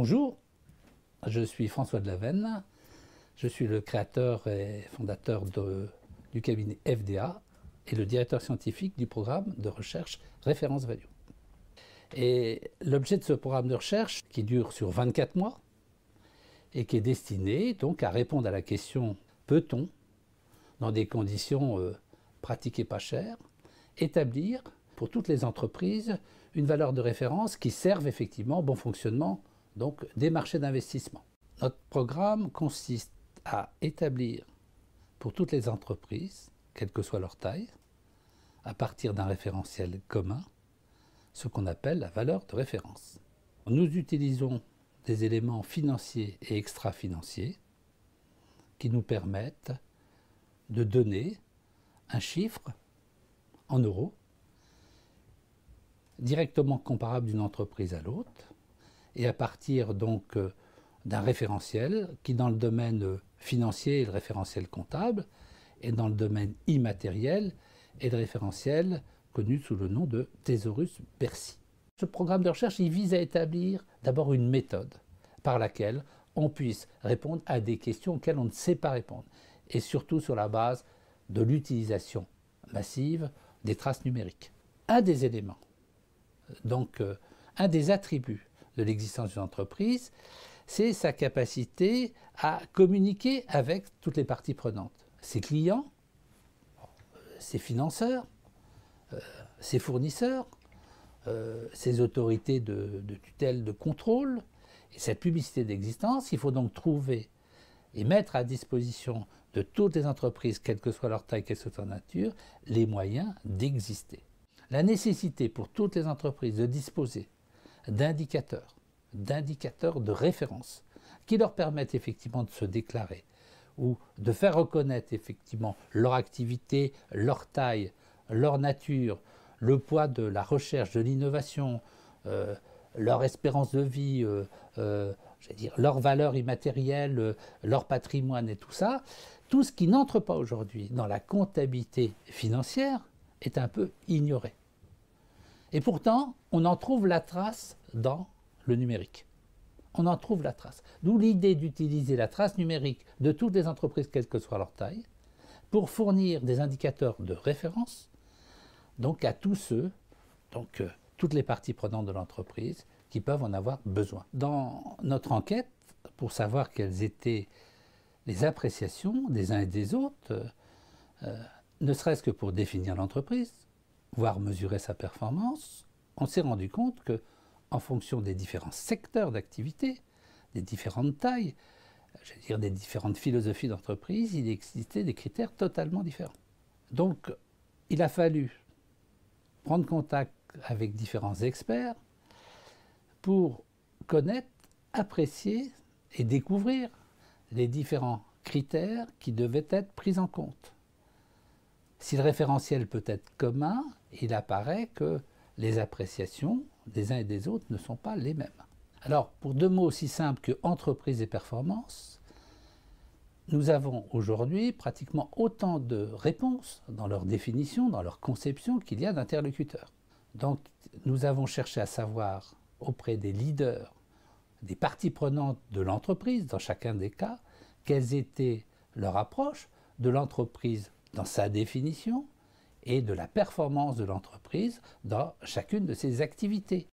Bonjour, je suis François Delavenne, je suis le créateur et fondateur du cabinet FDA et le directeur scientifique du programme de recherche Reference Value. Et l'objet de ce programme de recherche, qui dure sur 24 mois et qui est destiné donc à répondre à la question « Peut-on, dans des conditions pratiques et pas chères, établir pour toutes les entreprises une valeur de référence qui serve effectivement au bon fonctionnement donc, des marchés d'investissement ?» Notre programme consiste à établir pour toutes les entreprises, quelle que soit leur taille, à partir d'un référentiel commun, ce qu'on appelle la valeur de référence. Nous utilisons des éléments financiers et extra-financiers qui nous permettent de donner un chiffre en euros directement comparable d'une entreprise à l'autre et à partir donc d'un référentiel qui dans le domaine financier est le référentiel comptable et dans le domaine immatériel est le référentiel connu sous le nom de Thésaurus Bercy. Ce programme de recherche il vise à établir d'abord une méthode par laquelle on puisse répondre à des questions auxquelles on ne sait pas répondre et surtout sur la base de l'utilisation massive des traces numériques. Un des éléments, donc un des attributs de l'existence d'une entreprise, c'est sa capacité à communiquer avec toutes les parties prenantes. Ses clients, ses financeurs, ses fournisseurs, ses autorités de tutelle, de contrôle. Et cette publicité d'existence, il faut donc trouver et mettre à disposition de toutes les entreprises, quelle que soit leur taille, quelle que soit leur nature, les moyens d'exister. La nécessité pour toutes les entreprises de disposer d'indicateurs de référence qui leur permettent effectivement de se déclarer ou de faire reconnaître effectivement leur activité, leur taille, leur nature, le poids de la recherche, de l'innovation, leur espérance de vie, leur valeur immatérielle, leur patrimoine et tout ça, tout ce qui n'entre pas aujourd'hui dans la comptabilité financière est un peu ignoré. Et pourtant, on en trouve la trace dans le numérique. On en trouve la trace. D'où l'idée d'utiliser la trace numérique de toutes les entreprises, quelle que soit leur taille, pour fournir des indicateurs de référence donc à tous ceux, donc toutes les parties prenantes de l'entreprise qui peuvent en avoir besoin. Dans notre enquête, pour savoir quelles étaient les appréciations des uns et des autres, ne serait-ce que pour définir l'entreprise, voire mesurer sa performance, on s'est rendu compte que, en fonction des différents secteurs d'activité, des différentes tailles, des différentes philosophies d'entreprise, il existait des critères totalement différents. Donc, il a fallu prendre contact avec différents experts pour connaître, apprécier et découvrir les différents critères qui devaient être pris en compte. Si le référentiel peut être commun, il apparaît que les appréciations des uns et des autres ne sont pas les mêmes. Alors, pour deux mots aussi simples que entreprise et performance, nous avons aujourd'hui pratiquement autant de réponses dans leur définition, dans leur conception qu'il y a d'interlocuteurs. Donc, nous avons cherché à savoir auprès des leaders, des parties prenantes de l'entreprise, dans chacun des cas, quelles étaient leurs approches de l'entreprise dans sa définition et de la performance de l'entreprise dans chacune de ses activités.